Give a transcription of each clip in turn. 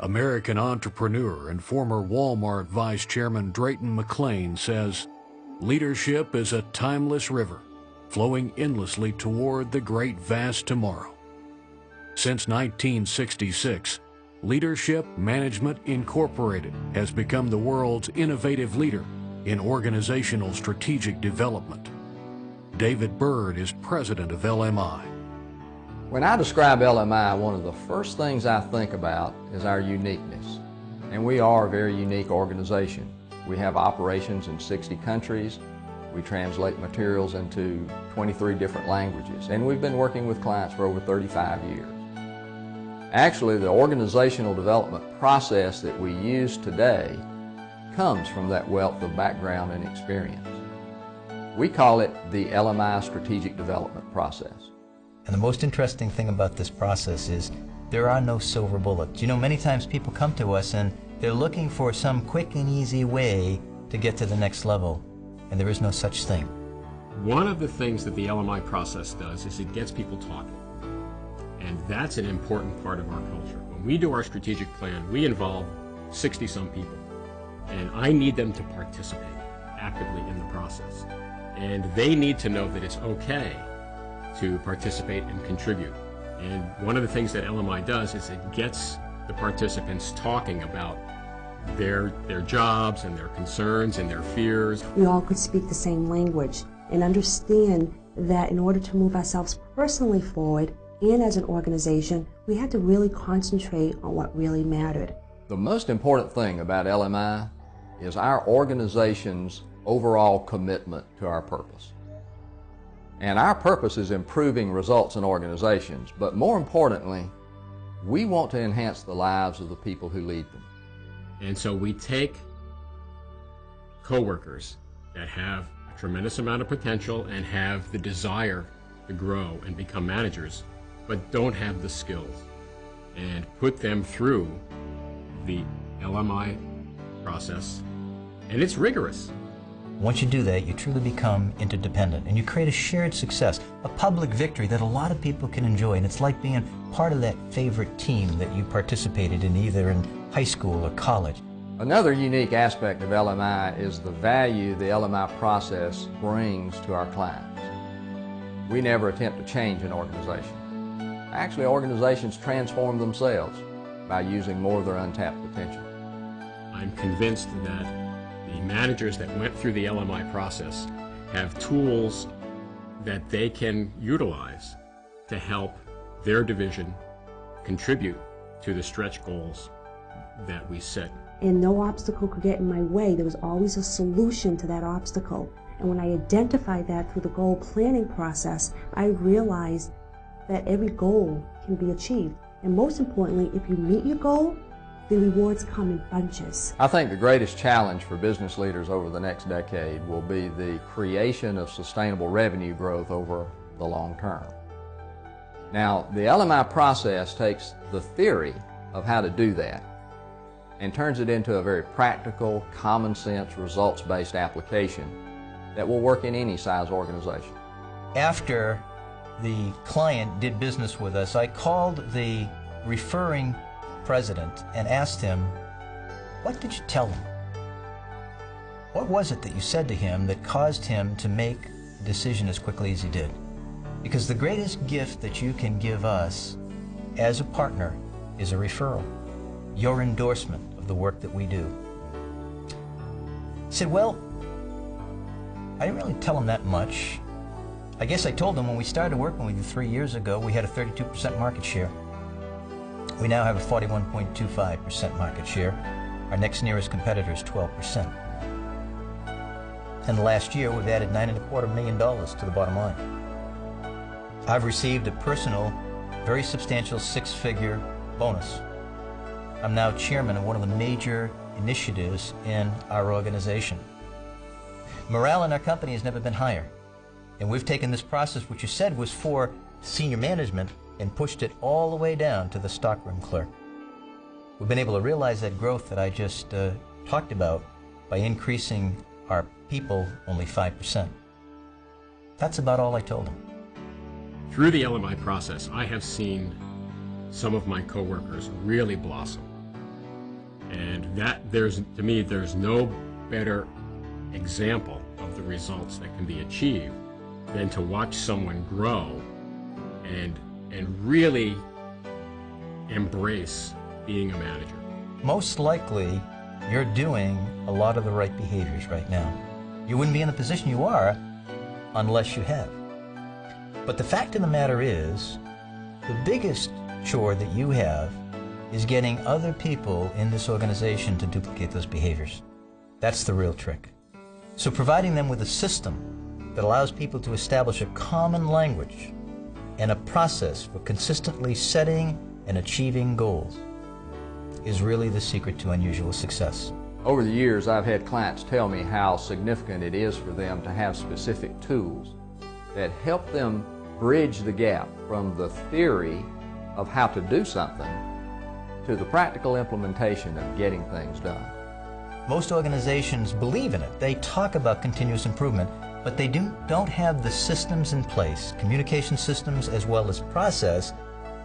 American entrepreneur and former Walmart Vice Chairman Drayton McLean says, "Leadership is a timeless river, flowing endlessly toward the great vast tomorrow." Since 1966, Leadership Management Incorporated has become the world's innovative leader in organizational strategic development. David Bird is president of LMI. When I describe LMI, one of the first things I think about is our uniqueness. And we are a very unique organization. We have operations in 60 countries. We translate materials into 23 different languages. And we've been working with clients for over 35 years. Actually, the organizational development process that we use today comes from that wealth of background and experience. We call it the LMI Strategic Development Process. And the most interesting thing about this process is there are no silver bullets. You know, many times people come to us and they're looking for some quick and easy way to get to the next level, and there is no such thing. One of the things that the LMI process does is it gets people talking. And that's an important part of our culture. When we do our strategic plan, we involve 60-some people. And I need them to participate actively in the process. And they need to know that it's okay to participate and contribute. And one of the things that LMI does is it gets the participants talking about their jobs and their concerns and their fears. We all could speak the same language and understand that in order to move ourselves personally forward and as an organization, we had to really concentrate on what really mattered. The most important thing about LMI is our organization's overall commitment to our purpose. And our purpose is improving results in organizations, but more importantly, we want to enhance the lives of the people who lead them. And so we take coworkers that have a tremendous amount of potential and have the desire to grow and become managers, but don't have the skills, and put them through the LMI process. And it's rigorous. Once you do that, you truly become interdependent, and you create a shared success, a public victory that a lot of people can enjoy, and it's like being part of that favorite team that you participated in either in high school or college. Another unique aspect of LMI is the value the LMI process brings to our clients. We never attempt to change an organization. Actually, organizations transform themselves by using more of their untapped potential. I'm convinced that the managers that went through the LMI process have tools that they can utilize to help their division contribute to the stretch goals that we set. And no obstacle could get in my way. There was always a solution to that obstacle. And when I identified that through the goal planning process, I realized that every goal can be achieved. And most importantly, if you meet your goal, the rewards come in bunches. I think the greatest challenge for business leaders over the next decade will be the creation of sustainable revenue growth over the long term. Now, the LMI process takes the theory of how to do that and turns it into a very practical, common sense, results-based application that will work in any size organization. After the client did business with us, I called the referring president and asked him, what did you tell him? What was it that you said to him that caused him to make a decision as quickly as he did? Because the greatest gift that you can give us as a partner is a referral, your endorsement of the work that we do. He said, well, I didn't really tell him that much. I guess I told him when we started working with you 3 years ago, we had a 32% market share. We now have a 41.25% market share. Our next nearest competitor is 12%. And last year, we've added $9.25 million to the bottom line. I've received a personal, very substantial six-figure bonus. I'm now chairman of one of the major initiatives in our organization. Morale in our company has never been higher. And we've taken this process, which you said was for senior management, and pushed it all the way down to the stockroom clerk. We've been able to realize that growth that I just talked about by increasing our people only 5%. That's about all I told him. Through the LMI process, I have seen some of my coworkers really blossom. And that, to me, there's no better example of the results that can be achieved than to watch someone grow and really embrace being a manager. Most likely, you're doing a lot of the right behaviors right now. You wouldn't be in the position you are unless you have. But the fact of the matter is, the biggest chore that you have is getting other people in this organization to duplicate those behaviors. That's the real trick. So providing them with a system that allows people to establish a common language and a process for consistently setting and achieving goals is really the secret to unusual success. Over the years, I've had clients tell me how significant it is for them to have specific tools that help them bridge the gap from the theory of how to do something to the practical implementation of getting things done. Most organizations believe in it. They talk about continuous improvement, but they don't have the systems in place, communication systems as well as process,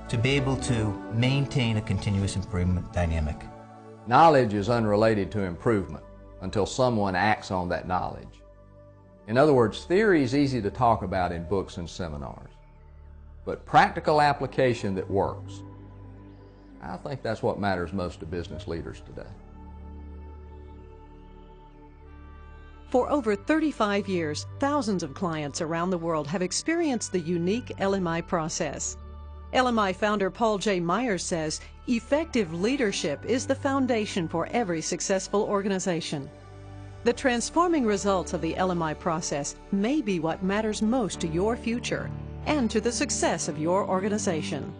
to be able to maintain a continuous improvement dynamic. Knowledge is unrelated to improvement until someone acts on that knowledge. In other words, theory is easy to talk about in books and seminars, but practical application that works, I think that's what matters most to business leaders today. For over 35 years, thousands of clients around the world have experienced the unique LMI process. LMI founder Paul J. Myers says, effective leadership is the foundation for every successful organization. The transforming results of the LMI process may be what matters most to your future and to the success of your organization.